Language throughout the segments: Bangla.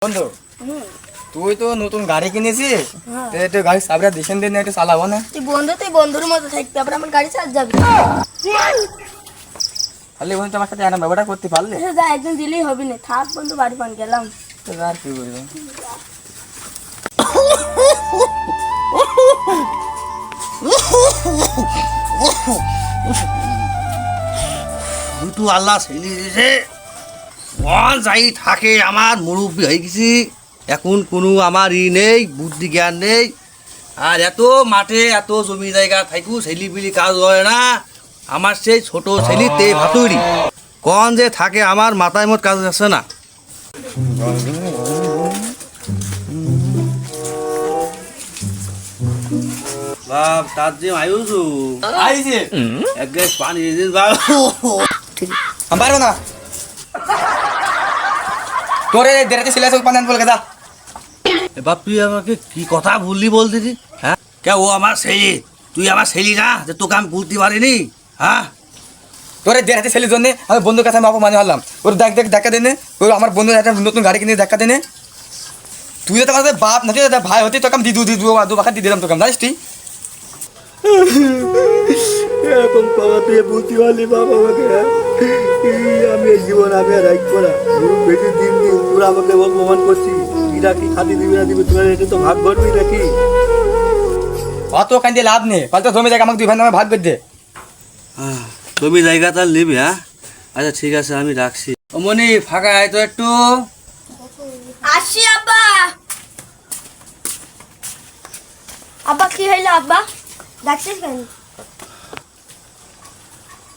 বন্ধু তুই তো নতুন গাড়ি কিনেছিস, একটু গাড়ি চাবিটা দিছেন দিন একটু চালাবো না? তুই বন্ধুর মতো থাকতে তারপরে আমার গাড়ি চার্জ যাবে। তাহলে বন্ধু আমার সাথে একটা ব্যাপারটা করতে পারলে? যা একদিন দিলেই হবে না, থাক বন্ধু বাড়ি পান গেলাম। তো আর কি বলবো, দুটো আল্লাহ ছেলে দিয়েছে, মন যাই থাকে আমার মুরব্বী হয়ে গেছি, এখন কোনো আমার নেই, বুদ্ধি জ্ঞান নেই। আর এত মাঠে এত জমি জায়গা থাকু ছেলি বিলি কাজ হয় না, আমার সেই ছোট ছেলি তে ভাতুরি কন যে থাকে আমার মাথায় মোট কাজ আছে না। বাপ তার যে আয়ুষু আইছে এক গ্লাস পানি দিয়ে দিন বাপ। আমি পারবো না, তোরে দেরাতে ছেলে পানি আনতে বলে যা। বাপ তুই আমাকে কি কথা বললি বলতেছি? হ্যাঁ কে ও আমার ছেলে, তুই আমার ছেলে না যে তোকে আমি বলতে পারিনি? হ্যাঁ তোরে দেরাতে ছেলের জন্য আমি বন্ধুর কাছে আমি অপমানি হলাম। ওর দেখ দেখ দেখা দেনে, ওর আমার বন্ধু একটা নতুন গাড়ি কিনে দেখা দেনে। তুই তো আমাদের বাপ না, তুই ভাই হতি তোকে আমি দু বাখা দিয়ে দিলাম তোকে, জানিস তুই? এখন বাবা তুই বুঝতে পারলি বাবা আমাকে, আমি এই জীবন আমি আর রাখবো না। বেশি দিন দিন তোরা আমাকে অপমান করছি, এরা কি খাতি দিবি না দিবি, তোরা এটা তো ভাগ করবি নাকি? অত কান দিয়ে লাভ নেই, পাল্টা জমি জায়গা আমাকে দুই ভাই নামে ভাগ করে দে। তুমি জায়গা তার নিবি? হ্যাঁ আচ্ছা ঠিক আছে আমি রাখছি। ও মনি ফাঁকা আয় তো একটু। আসি আব্বা। আব্বা কি হইলো আব্বা, ডাকছিস কেন?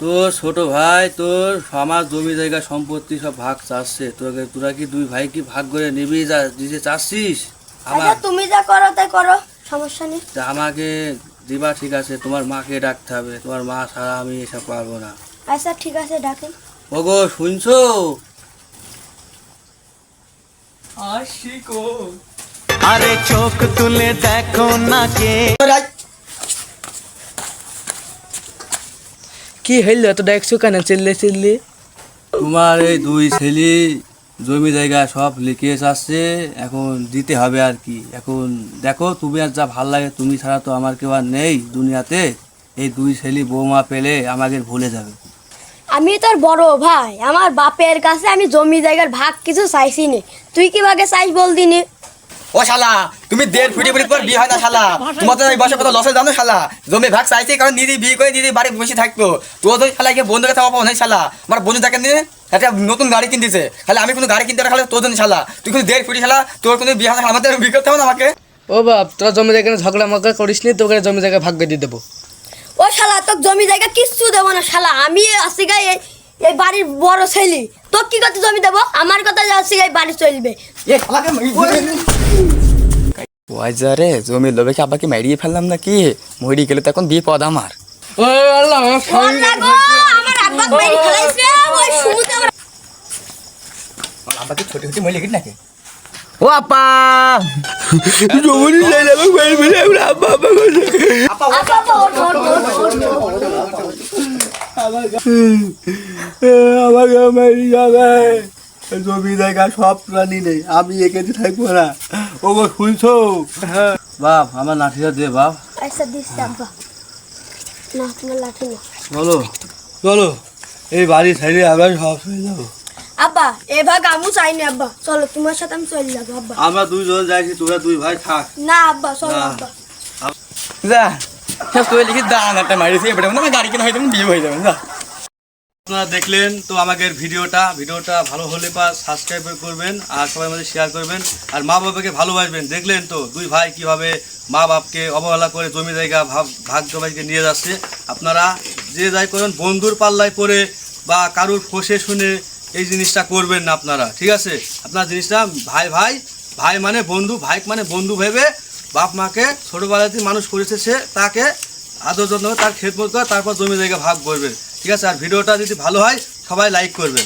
তোর ছোট ভাই তোর আমার জমি জায়গা সম্পত্তি সব ভাগ চাচ্ছে, তোকে তোরা কি দুই ভাই কি ভাগ করে নিবি যা দিতে চাচ্ছিস? আমার আচ্ছা তুমি যা করো তাই করো, সমস্যা নেই। তা আমাকে দিবা ঠিক আছে, তোমার মাকে ডাকতে হবে, তোমার মা ছাড়া আমি এসব পারবো না। আচ্ছা ঠিক আছে ডাকেন। ওগো শুনছো? আরে চোখ তুলে দেখো না কে। কি হইলো এত ডাকছো কেন চিল্লি? তোমার এই দুই ছেলে জমি জায়গা সব লিখে আসছে, এখন দিতে হবে আর কি। এখন দেখো তুমি আর যা ভাল লাগে, তুমি ছাড়া তো আমার কেউ আর নেই দুনিয়াতে। এই দুই ছেলে বৌমা পেলে আমাকে ভুলে যাবে। আমি তোর বড় ভাই, আমার বাপের কাছে আমি জমি জায়গার ভাগ কিছু চাইছি নি, তুই কি ভাগে চাইস বল দিনি? ও শালা, তুমি দেড় ফুটি ফুটি পর বিয়ে হয় না শালা, তোমার তো এই বয়সে কত লসে জানো শালা। জমি ভাগ চাইছি কারণ দিদি বিয়ে করে দিদি বাড়ি বসে থাকতো, তোর তো শালা গিয়ে বন্ধুকে থাকা পাবো না শালা। আমার বন্ধু দেখেন নিয়ে একটা নতুন গাড়ি কিনতেছে, খালি আমি কোনো গাড়ি কিনতে খালে তোর জন্য শালা। তুই কোনো দেড় ফুটি শালা, তোর কোনো বিয়ে হয় না, আমাদের বিয়ে করতে হবে না আমাকে। ও বাপ, তোরা জমি জায়গা নিয়ে ঝগড়া মগড়া করিস নি, তোকে জমি জায়গা ভাগ করে দিয়ে দেবো। ও শালা তোর জমি জায়গা কিচ্ছু দেবো না শালা, আমি আসি গাই এই বাড়ির বড় ছেলে, তোর কি করতে জমি দেবো? আমার কথা যাচ্ছি গাই বাড়ি চলবে। ওয়াইজারে জমির লোভে কি আব্বাকে মারিয়ে ফেললাম নাকি? মরি গেলে তো এখন বিপদ আমার। ও আল্লাহ, ওল্লা গো, আমার আব্বা মেরে ফেলাইছে, ওই শুনতে আমার আব্বাকে ছোট ছোট মই লিখিত নাকি? ও আপা জমনি চাইলে আমাকে মেরে ফেলে আমরা আব্বা আব্বা করছে। আব্বা ওঠ ওঠ ওঠ ওঠ। আমাকে মেরে যাবে, জমি জায়গা সব প্রাণী নেই, আমি এখানে থাকবো না। ও গো শুনছো? বাপ আমার লাঠিটা দে বাপ। আচ্ছা দিচ্ছি আব্বা, না তোমার লাঠি না। চলো চলো, এই বাড়ি ছেড়ে আবার সব হয়ে যাবো। আব্বা এ ভাগ আমু চাইনি আব্বা, চলো তোমার সাথে আমি চলে যাবো আব্বা। আমরা দুইজন যাইছি, তোরা দুই ভাই থাক। না আব্বা চলো না। আব্বা। যা তুই লিখিত দান একটা মারিয়েছি, এবারে আমার গাড়ি কিনা হয়ে যাবে, বিয়ে হয়ে যাবে। যা আপনারা দেখলেন তো আমাদের ভিডিওটা ভালো হলে সাবস্ক্রাইব করবেন আর সবাই মধ্যে শেয়ার করবেন আর মা বাবাকে ভালোবাসবেন। দেখলেন তো দুই ভাই কিভাবে মা বাপকে অবহেলা করে জমি জায়গা ভাগ জমাইকে নিয়ে যাচ্ছে। আপনারা যে যাই করেন বন্ধুর পাল্লায় পড়ে বা কারুর ফসে শুনে এই জিনিসটা করবেন না আপনারা, ঠিক আছে? আপনার জিনিসটা ভাই মানে বন্ধু, ভাই মানে বন্ধু ভেবে বাপ মাকে ছোটোবেলাতে মানুষ করেছে, সে তাকে আদর যত্ন করে তার খেদমত করে তারপর জমি জায়গা ভাগ করবে, ঠিক আছে? আর ভিডিওটা যদি ভালো হয় সবাই লাইক করবেন।